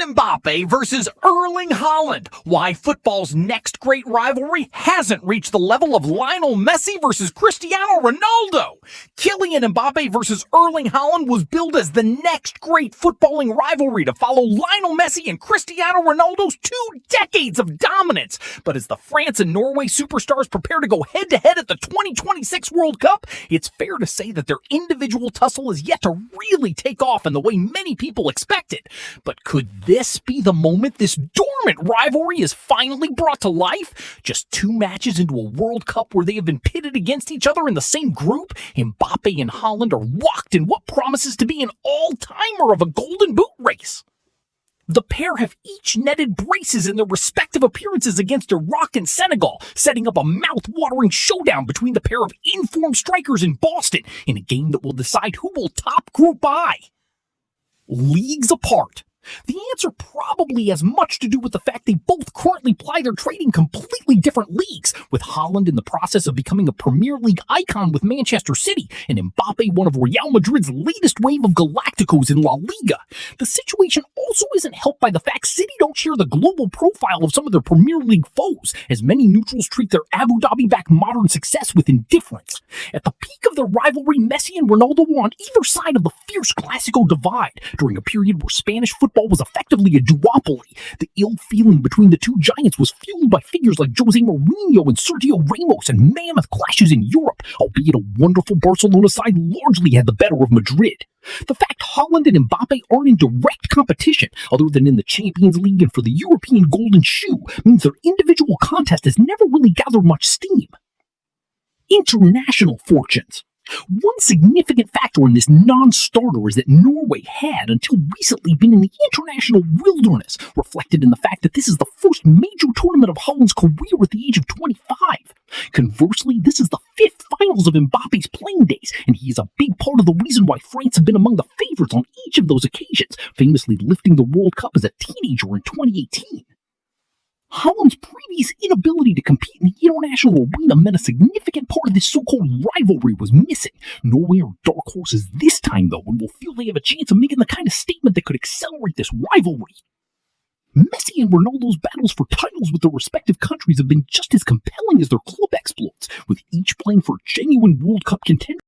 Mbappe versus Erling Haaland. Why football's next great rivalry hasn't reached the level of Lionel Messi versus Cristiano Ronaldo. Kylian Mbappe versus Erling Haaland was billed as the next great footballing rivalry to follow Lionel Messi and Cristiano Ronaldo's 2 decades of dominance. But as the France and Norway superstars prepare to go head-to-head at the 2026 World Cup, it's fair to say that their individual tussle is yet to really take off in the way many people expected. But could this be the moment this dormant rivalry is finally brought to life? Just 2 matches into a World Cup where they have been pitted against each other in the same group, Mbappe and Haaland are locked in what promises to be an all-timer of a Golden Boot race. The pair have each netted braces in their respective appearances against Iraq and Senegal, setting up a mouth-watering showdown between the pair of informed strikers in Boston in a game that will decide who will top Group I. Leagues apart. The answer probably has much to do with the fact they both currently ply their trade in completely different leagues, with Haaland in the process of becoming a Premier League icon with Manchester City, and Mbappe one of Real Madrid's latest wave of Galacticos in La Liga. The situation also isn't helped by the fact City don't share the global profile of some of their Premier League foes, as many neutrals treat their Abu Dhabi-backed modern success with indifference. At the peak of their rivalry, Messi and Ronaldo were on either side of the fierce Clásico divide, during a period where Spanish football was effectively a duopoly. The ill feeling between the two giants was fueled by figures like Jose Mourinho and Sergio Ramos and mammoth clashes in Europe, albeit a wonderful Barcelona side largely had the better of Madrid. The fact Haaland and Mbappe aren't in direct competition, other than in the Champions League and for the European Golden Shoe, means their individual contest has never really gathered much steam. International fortunes. One significant factor in this non-starter is that Norway had, until recently, been in the international wilderness, reflected in the fact that this is the first major tournament of Haaland's career at the age of 25. Conversely, this is the 5th finals of Mbappe's playing days, and he is a big part of the reason why France have been among the favorites on each of those occasions, famously lifting the World Cup as a teenager in 2018. Haaland's previous inability to compete in the international arena meant a significant part of this so-called rivalry was missing. Norway are dark horses this time, though, and will feel they have a chance of making the kind of statement that could accelerate this rivalry. Messi and Ronaldo's battles for titles with their respective countries have been just as compelling as their club exploits, with each playing for genuine World Cup contenders.